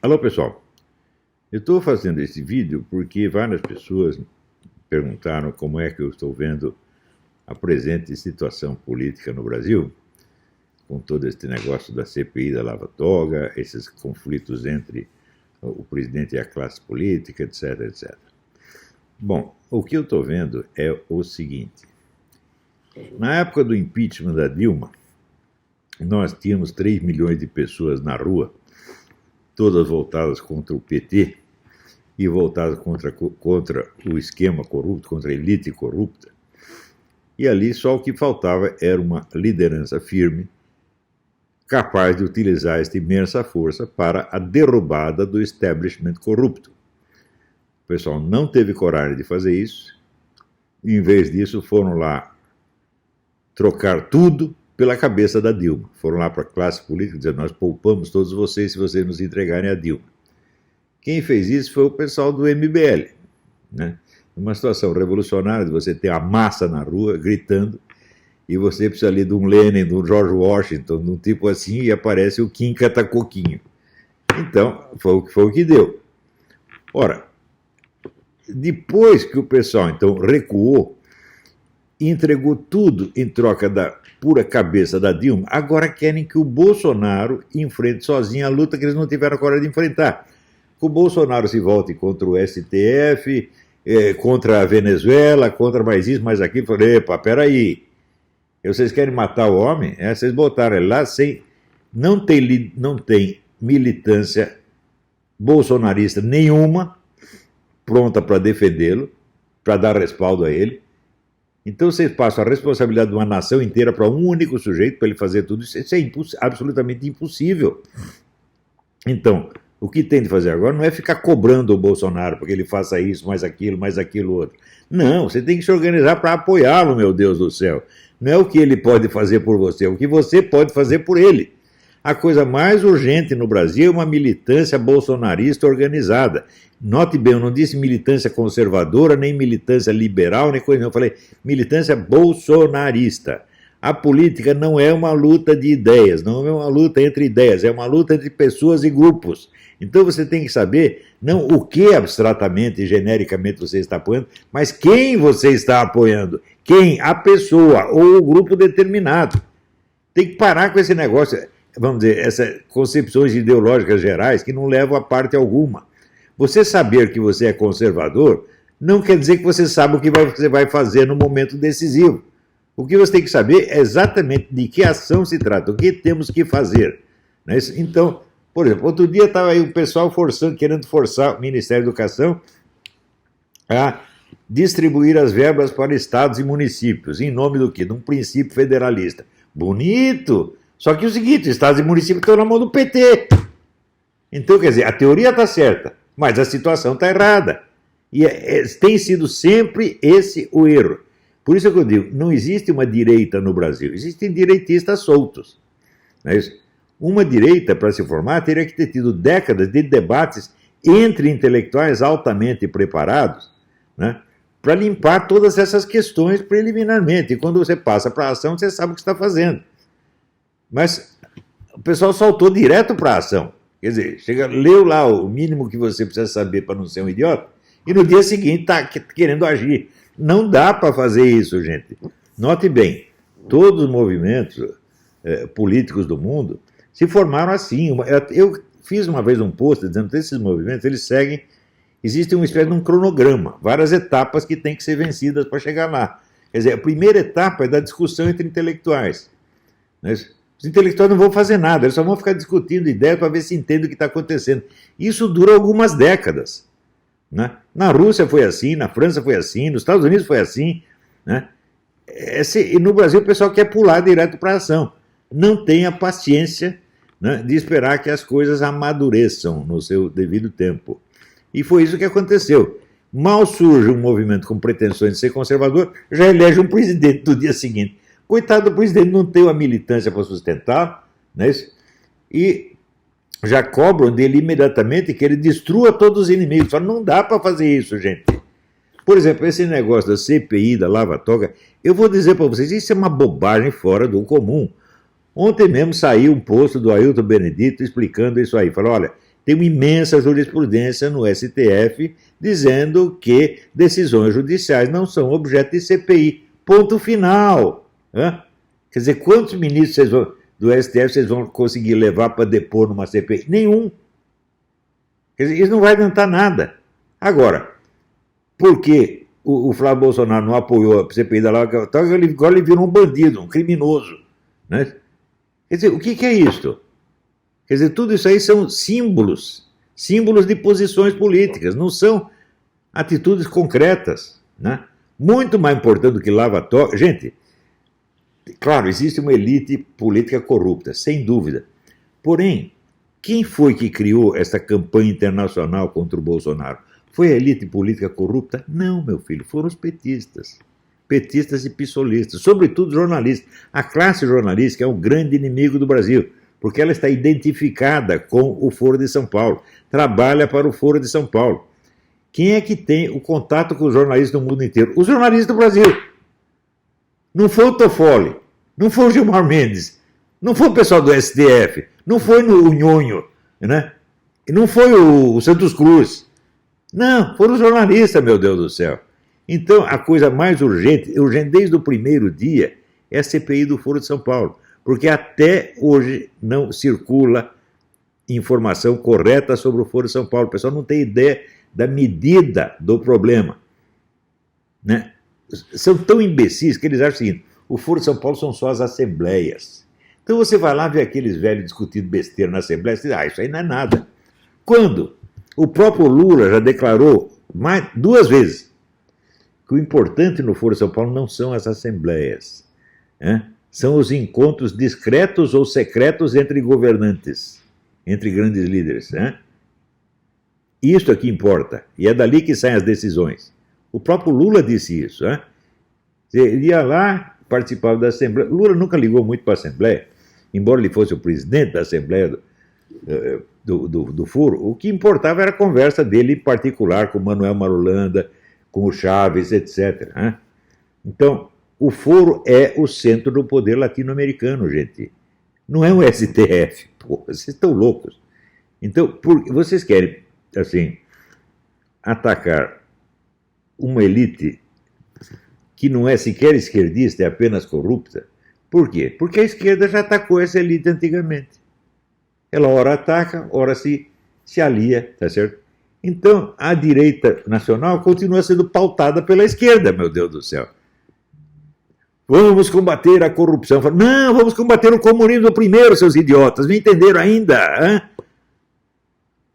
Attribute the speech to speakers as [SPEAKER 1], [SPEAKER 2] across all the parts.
[SPEAKER 1] Alô, pessoal. Eu estou fazendo esse vídeo porque várias pessoas perguntaram como é que eu estou vendo a presente situação política no Brasil, com todo este negócio da CPI da Lava Toga, esses conflitos entre o presidente e a classe política, etc, etc. Bom, o que eu estou vendo é o seguinte. Na época do impeachment da Dilma, nós tínhamos 3 milhões de pessoas na rua, todas voltadas contra o PT e voltadas contra o esquema corrupto, contra a elite corrupta. E ali só o que faltava era uma liderança firme, capaz de utilizar esta imensa força para a derrubada do establishment corrupto. O pessoal não teve coragem de fazer isso, e, em vez disso foram lá trocar tudo pela cabeça da Dilma. Foram lá para a classe política dizer, nós poupamos todos vocês se vocês nos entregarem a Dilma. Quem fez isso foi o pessoal do MBL, né? Uma situação revolucionária de você ter a massa na rua gritando e você precisa ali de um Lenin, de um George Washington, de um tipo assim, e aparece o Kim Catacoquinho. Então, foi o que deu. Ora, depois que o pessoal então recuou, entregou tudo em troca da pura cabeça da Dilma, agora querem que o Bolsonaro enfrente sozinho a luta que eles não tiveram coragem de enfrentar. Que o Bolsonaro se volte contra o STF, contra a Venezuela, contra mais isso, mais aquilo. Falei, epa, peraí, vocês querem matar o homem? Vocês botaram ele lá sem... Não tem militância bolsonarista nenhuma pronta para defendê-lo, para dar respaldo a ele. Então vocês passam a responsabilidade de uma nação inteira para um único sujeito, para ele fazer tudo isso. Isso é absolutamente impossível. Então, o que tem de fazer agora não é ficar cobrando o Bolsonaro porque ele faça isso, mais aquilo outro. Não, você tem que se organizar para apoiá-lo, meu Deus do céu. Não é o que ele pode fazer por você, é o que você pode fazer por ele. A coisa mais urgente no Brasil é uma militância bolsonarista organizada. Note bem, eu não disse militância conservadora, nem militância liberal, nem coisa nenhuma. Eu falei militância bolsonarista. A política não é uma luta de ideias, não é uma luta entre ideias, é uma luta entre pessoas e grupos. Então você tem que saber, não o que abstratamente e genericamente você está apoiando, mas quem você está apoiando. Quem? A pessoa ou o grupo determinado. Tem que parar com esse negócio, vamos dizer, essas concepções ideológicas gerais que não levam a parte alguma. Você saber que você é conservador não quer dizer que você sabe o que você vai fazer no momento decisivo. O que você tem que saber é exatamente de que ação se trata, o que temos que fazer. Né? Então, por exemplo, outro dia estava aí o pessoal querendo forçar o Ministério da Educação a distribuir as verbas para estados e municípios, em nome do quê? De um princípio federalista. Bonito! Só que é o seguinte, estados e municípios estão na mão do PT. Então, quer dizer, a teoria está certa, mas a situação está errada. E tem sido sempre esse o erro. Por isso que eu digo, não existe uma direita no Brasil, existem direitistas soltos. Não é isso? Uma direita, para se formar, teria que ter tido décadas de debates entre intelectuais altamente preparados, né, para limpar todas essas questões preliminarmente. E quando você passa para a ação, você sabe o que está fazendo. Mas o pessoal saltou direto para a ação. Quer dizer, leu lá o mínimo que você precisa saber para não ser um idiota, e no dia seguinte está querendo agir. Não dá para fazer isso, gente. Note bem, todos os movimentos políticos do mundo se formaram assim. Eu fiz uma vez um post dizendo que esses movimentos, eles seguem, existe uma espécie de um cronograma, várias etapas que têm que ser vencidas para chegar lá. Quer dizer, a primeira etapa é da discussão entre intelectuais. Né? Os intelectuais não vão fazer nada, eles só vão ficar discutindo ideias para ver se entendem o que está acontecendo. Isso dura algumas décadas. Né? Na Rússia foi assim, na França foi assim, nos Estados Unidos foi assim. Né? E no Brasil o pessoal quer pular direto para a ação. Não tem a paciência, né, de esperar que as coisas amadureçam no seu devido tempo. E foi isso que aconteceu. Mal surge um movimento com pretensões de ser conservador, já elege um presidente no dia seguinte. Coitado do presidente, não tem uma militância para sustentar, né? E já cobram dele imediatamente que ele destrua todos os inimigos. Só não dá para fazer isso, gente. Por exemplo, esse negócio da CPI, da Lava Toga, eu vou dizer para vocês, isso é uma bobagem fora do comum. Ontem mesmo saiu um post do Ailton Benedito explicando isso aí. Falou, olha, tem uma imensa jurisprudência no STF dizendo que decisões judiciais não são objeto de CPI. Ponto final. Né? Quer dizer, quantos ministros do STF vocês vão conseguir levar para depor numa CPI? Nenhum. Quer dizer, isso não vai adiantar nada. Agora, por que o Flávio Bolsonaro não apoiou a CPI da Lava Jato? Agora ele virou um bandido, um criminoso. Né? Quer dizer, o que é isto? Quer dizer, tudo isso aí são símbolos de posições políticas, não são atitudes concretas. Né? Muito mais importante do que lavatório. Gente, claro, existe uma elite política corrupta, sem dúvida. Porém, quem foi que criou essa campanha internacional contra o Bolsonaro? Foi a elite política corrupta? Não, meu filho, foram os petistas. Petistas e pissolistas, sobretudo jornalistas. A classe jornalística é um grande inimigo do Brasil, porque ela está identificada com o Foro de São Paulo, trabalha para o Foro de São Paulo. Quem é que tem o contato com os jornalistas do mundo inteiro? Os jornalistas do Brasil. Não foi o Toffoli, não foi o Gilmar Mendes, não foi o pessoal do STF, não foi o Nhonho, né? Não foi o Santos Cruz. Não, foram os jornalistas, meu Deus do céu. Então, a coisa mais urgente desde o primeiro dia, é a CPI do Foro de São Paulo. Porque até hoje não circula informação correta sobre o Foro de São Paulo. O pessoal não tem ideia da medida do problema. Né? São tão imbecis que eles acham o seguinte: o Foro de São Paulo são só as assembleias. Então você vai lá ver aqueles velhos discutindo besteira na Assembleia e diz: isso aí não é nada. Quando o próprio Lula já declarou duas vezes que o importante no Foro de São Paulo não são as assembleias, né? São os encontros discretos ou secretos entre governantes, entre grandes líderes. Né? Isto é que importa, e é dali que saem as decisões. O próprio Lula disse isso. Né? Ele ia lá, participava da Assembleia. Lula nunca ligou muito para a Assembleia, embora ele fosse o presidente da Assembleia do Foro. O que importava era a conversa dele em particular com o Manuel Marulanda, com o Chaves, etc. Né? Então, o Foro é o centro do poder latino-americano, gente. Não é um STF. Pô, vocês estão loucos. Então, vocês querem, assim, atacar uma elite que não é sequer esquerdista, é apenas corrupta? Por quê? Porque a esquerda já atacou essa elite antigamente. Ela ora ataca, ora se alia, tá certo? Então, a direita nacional continua sendo pautada pela esquerda, meu Deus do céu. Vamos combater a corrupção. Não, vamos combater o comunismo primeiro, seus idiotas. Não entenderam ainda? Hein?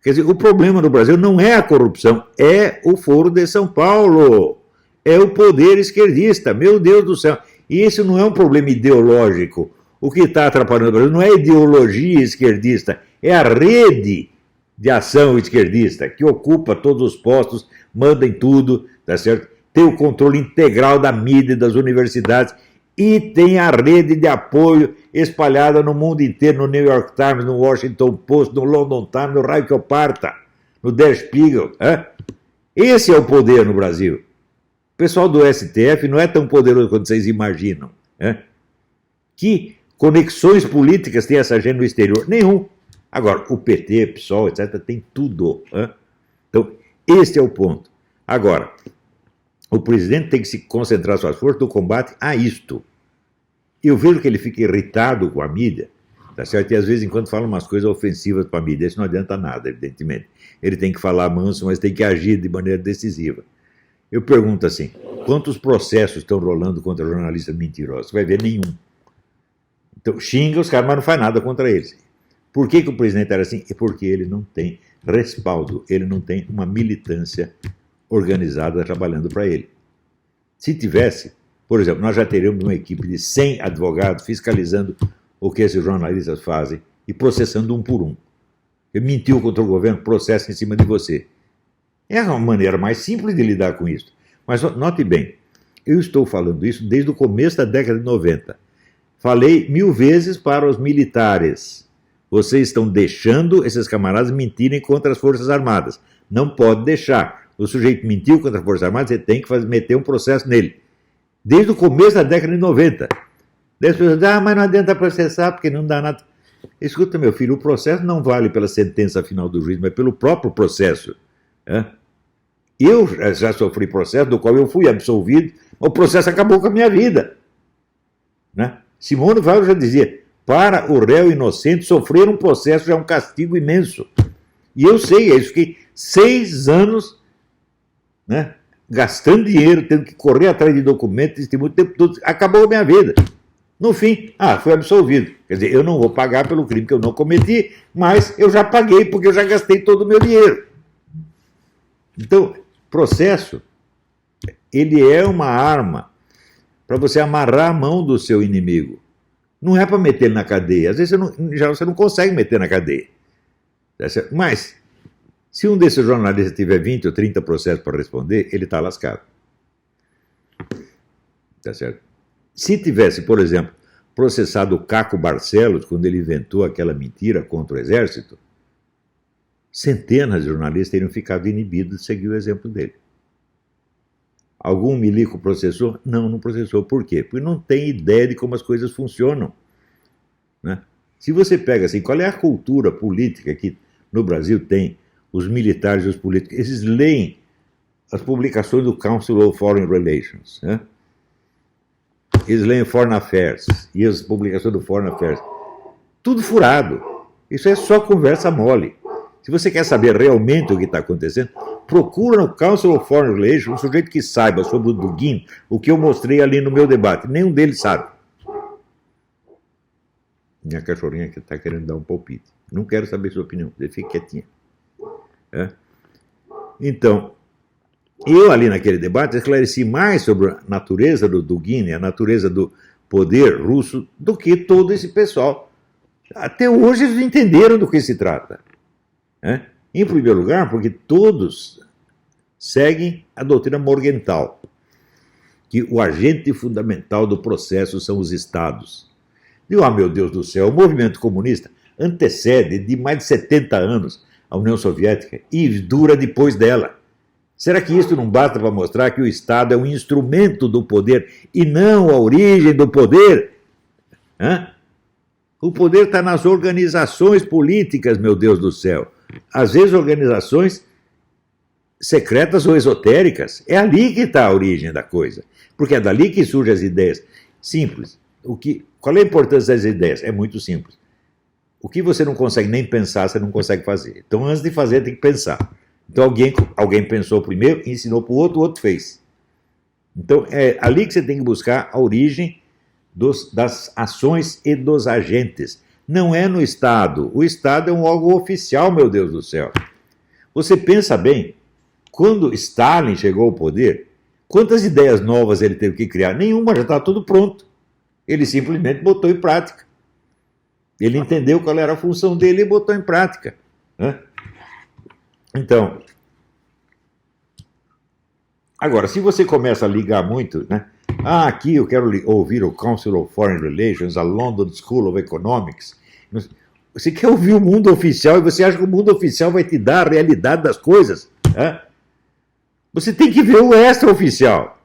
[SPEAKER 1] Quer dizer, o problema no Brasil não é a corrupção, é o Foro de São Paulo. É o poder esquerdista, meu Deus do céu. E isso não é um problema ideológico. O que está atrapalhando o Brasil não é a ideologia esquerdista, é a rede de ação esquerdista, que ocupa todos os postos, manda em tudo, tá certo? Tem o controle integral da mídia, das universidades, e tem a rede de apoio espalhada no mundo inteiro, no New York Times, no Washington Post, no London Times, no raio que eu parta, no Der Spiegel. Hein? Esse é o poder no Brasil. O pessoal do STF não é tão poderoso quanto vocês imaginam. Hein? Que conexões políticas tem essa gente no exterior? Nenhum. Agora, o PT, PSOL, etc., tem tudo. Hein? Então, esse é o ponto. Agora, o presidente tem que se concentrar suas forças no combate a isto. Eu vejo que ele fica irritado com a mídia, tá certo? E às vezes, enquanto fala umas coisas ofensivas para a mídia, isso não adianta nada, evidentemente. Ele tem que falar manso, mas tem que agir de maneira decisiva. Eu pergunto assim: quantos processos estão rolando contra jornalistas mentirosos? Você vai ver nenhum. Então, xinga os caras, mas não faz nada contra eles. Por que o presidente era assim? É porque ele não tem respaldo, ele não tem uma militância organizada trabalhando para ele. Se tivesse, por exemplo, nós já teríamos uma equipe de 100 advogados fiscalizando o que esses jornalistas fazem e processando um por um. Ele mentiu contra o governo, processa em cima de você. É uma maneira mais simples de lidar com isso. Mas note bem, eu estou falando isso desde o começo da década de 90. Falei 1000 vezes para os militares: vocês estão deixando esses camaradas mentirem contra as Forças Armadas. Não pode deixar. O sujeito mentiu contra as Forças Armadas, você tem que meter um processo nele. Desde o começo da década de 90. Daí as pessoas dizem: mas não adianta processar porque não dá nada. Escuta, meu filho, o processo não vale pela sentença final do juiz, mas pelo próprio processo. Eu já sofri processo do qual eu fui absolvido, o processo acabou com a minha vida. Simone Weil já dizia, para o réu inocente, sofrer um processo já é um castigo imenso. E eu sei, eu fiquei 6 anos gastando dinheiro, tendo que correr atrás de documentos, testemunho, o tempo todo, acabou a minha vida. No fim, fui absolvido. Quer dizer, eu não vou pagar pelo crime que eu não cometi, mas eu já paguei porque eu já gastei todo o meu dinheiro. Então, processo, ele é uma arma para você amarrar a mão do seu inimigo. Não é para meter ele na cadeia. Às vezes você não consegue meter na cadeia. Mas, se um desses jornalistas tiver 20 ou 30 processos para responder, ele está lascado. Tá certo? Se tivesse, por exemplo, processado o Caco Barcelos, quando ele inventou aquela mentira contra o Exército, centenas de jornalistas teriam ficado inibidos de seguir o exemplo dele. Algum milico processou? Não, não processou. Por quê? Porque não tem ideia de como as coisas funcionam. Se você pega assim, qual é a cultura política que no Brasil tem os militares e os políticos? Eles leem as publicações do Council of Foreign Relations. Eles leem Foreign Affairs e as publicações do Foreign Affairs. Tudo furado. Isso é só conversa mole. Se você quer saber realmente o que está acontecendo, procura no Council of Foreign Relations um sujeito que saiba sobre o Dugin o que eu mostrei ali no meu debate. Nenhum deles sabe. Minha cachorrinha que está querendo dar um palpite. Não quero saber sua opinião. Você fica quietinha. Então, eu ali naquele debate esclareci mais sobre a natureza do Dugin, a natureza do poder russo, do que todo esse pessoal. Até hoje eles entenderam do que se trata. Em primeiro lugar, porque todos seguem a doutrina Morgenthau, que o agente fundamental do processo são os estados. E, meu Deus do céu, o movimento comunista antecede de mais de 70 anos a União Soviética e dura depois dela. Será que isso não basta para mostrar que o Estado é um instrumento do poder e não a origem do poder? O poder está nas organizações políticas, meu Deus do céu. Às vezes organizações secretas ou esotéricas. É ali que está a origem da coisa. Porque é dali que surgem as ideias. Simples. Qual é a importância das ideias? É muito simples. O que você não consegue nem pensar, você não consegue fazer. Então, antes de fazer, tem que pensar. Então, alguém pensou primeiro, ensinou para o outro fez. Então, é ali que você tem que buscar a origem das ações e dos agentes. Não é no Estado. O Estado é um órgão oficial, meu Deus do céu. Você pensa bem, quando Stalin chegou ao poder, quantas ideias novas ele teve que criar? Nenhuma, já está tudo pronto. Ele simplesmente botou em prática. Ele entendeu qual era a função dele e botou em prática. Então, agora, se você começa a ligar muito, aqui eu quero ouvir o Council of Foreign Relations, a London School of Economics. Você quer ouvir o mundo oficial e você acha que o mundo oficial vai te dar a realidade das coisas? Você tem que ver o extraoficial.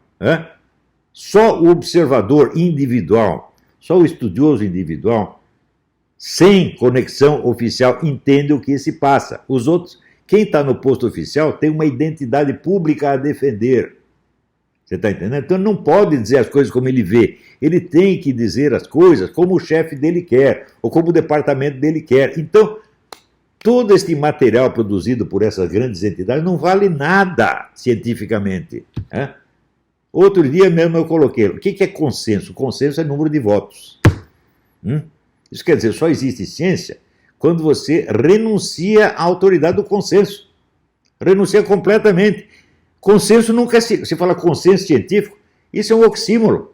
[SPEAKER 1] Só o observador individual, só o estudioso individual, sem conexão oficial, entende o que se passa. Os outros, quem está no posto oficial, tem uma identidade pública a defender. Você está entendendo? Então não pode dizer as coisas como ele vê. Ele tem que dizer as coisas como o chefe dele quer, ou como o departamento dele quer. Então, todo este material produzido por essas grandes entidades não vale nada cientificamente. Outro dia mesmo eu coloquei, o que é consenso? Consenso é número de votos. Isso quer dizer, só existe ciência quando você renuncia à autoridade do consenso. Renuncia completamente. Consenso nunca se fala consenso científico, isso é um oxímoro.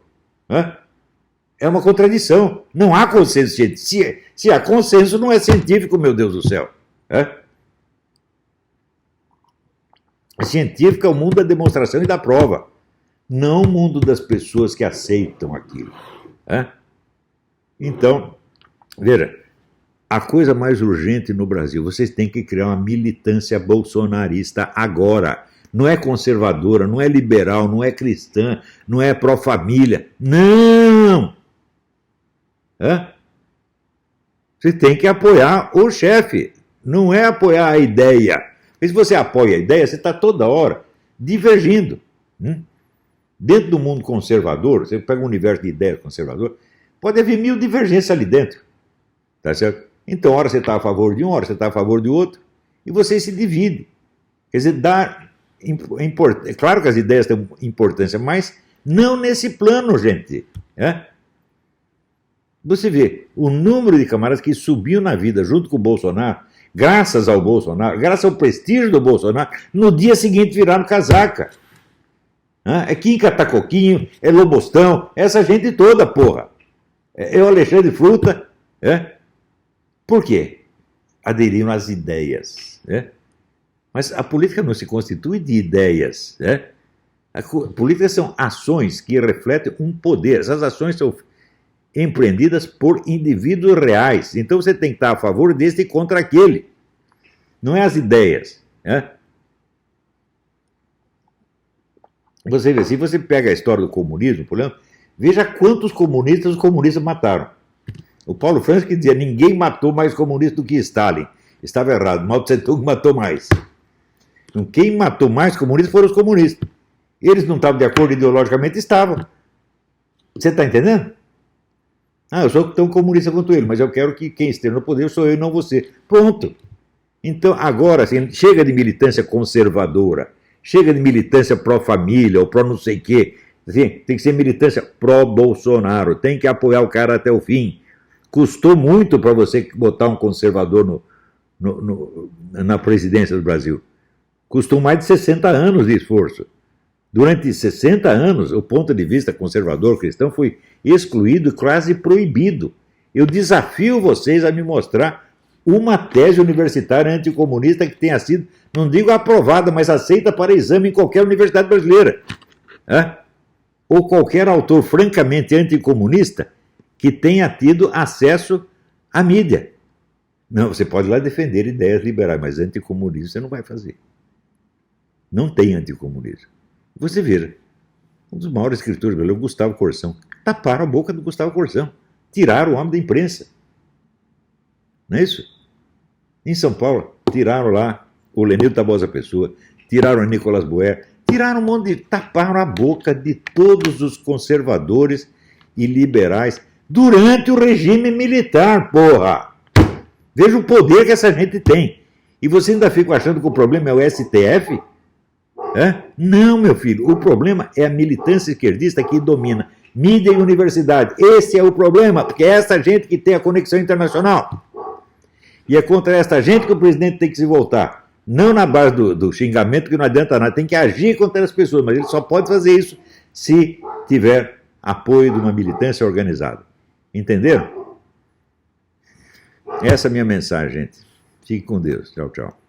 [SPEAKER 1] É uma contradição. Não há consenso científico. Se há consenso, não é científico, meu Deus do céu. Científico é o mundo da demonstração e da prova, não o mundo das pessoas que aceitam aquilo. Então, veja, a coisa mais urgente no Brasil, vocês têm que criar uma militância bolsonarista agora. Não é conservadora, não é liberal, não é cristã, não é pró-família. Não! Você tem que apoiar o chefe, não é apoiar a ideia. Porque se você apoia a ideia, você está toda hora divergindo. Dentro do mundo conservador, você pega um universo de ideias conservador, pode haver 1000 divergências ali dentro. Tá certo? Então, hora você está a favor de um, hora você está a favor de outro, e você se divide. Quer dizer, é claro que as ideias têm importância, mas não nesse plano, gente. Você vê o número de camaradas que subiu na vida junto com o Bolsonaro, graças ao Bolsonaro, graças ao prestígio do Bolsonaro, no dia seguinte viraram casaca. É Kim Catacoquinho, é Lobostão, essa gente toda, porra. É o Alexandre Fruta. Por quê? Aderiram às ideias. Mas a política não se constitui de ideias. A política são ações que refletem um poder. Essas ações são empreendidas por indivíduos reais. Então você tem que estar a favor deste e contra aquele. Não é as ideias. Você vê, se você pega a história do comunismo, por exemplo, veja quantos comunistas os comunistas mataram. O Paulo Francis que dizia, ninguém matou mais comunista do que Stalin. Estava errado, Mao Tse Tung matou mais. Então, quem matou mais comunistas foram os comunistas. Eles não estavam de acordo ideologicamente, estavam. Você está entendendo? Eu sou tão comunista quanto ele, mas eu quero que quem esteja no poder sou eu e não você. Pronto. Então, agora, assim, chega de militância conservadora, chega de militância pró-família ou pró não sei o quê. Assim, tem que ser militância pró-Bolsonaro, tem que apoiar o cara até o fim. Custou muito para você botar um conservador na presidência do Brasil. Custou mais de 60 anos de esforço. Durante 60 anos, o ponto de vista conservador cristão foi excluído e quase proibido. Eu desafio vocês a me mostrar uma tese universitária anticomunista que tenha sido, não digo aprovada, mas aceita para exame em qualquer universidade brasileira. Ou qualquer autor francamente anticomunista que tenha tido acesso à mídia. Não, você pode ir lá defender ideias liberais, mas anticomunismo você não vai fazer. Não tem anticomunismo. Você veja, um dos maiores escritores brasileiros, Gustavo Corsão, taparam a boca do Gustavo Corsão, tiraram o homem da imprensa. Não é isso? Em São Paulo, tiraram lá o Lenildo Tabosa Pessoa, tiraram o Nicolas Boer, tiraram um monte de... taparam a boca de todos os conservadores e liberais durante o regime militar, porra! Veja o poder que essa gente tem. E você ainda fica achando que o problema é o STF? Não, meu filho, o problema é a militância esquerdista que domina mídia e universidade. Esse é o problema, porque é essa gente que tem a conexão internacional. E é contra esta gente que o presidente tem que se voltar. Não na base do xingamento, que não adianta nada. Tem que agir contra as pessoas, mas ele só pode fazer isso se tiver apoio de uma militância organizada. Entenderam? Essa é a minha mensagem, gente. Fique com Deus. Tchau, tchau.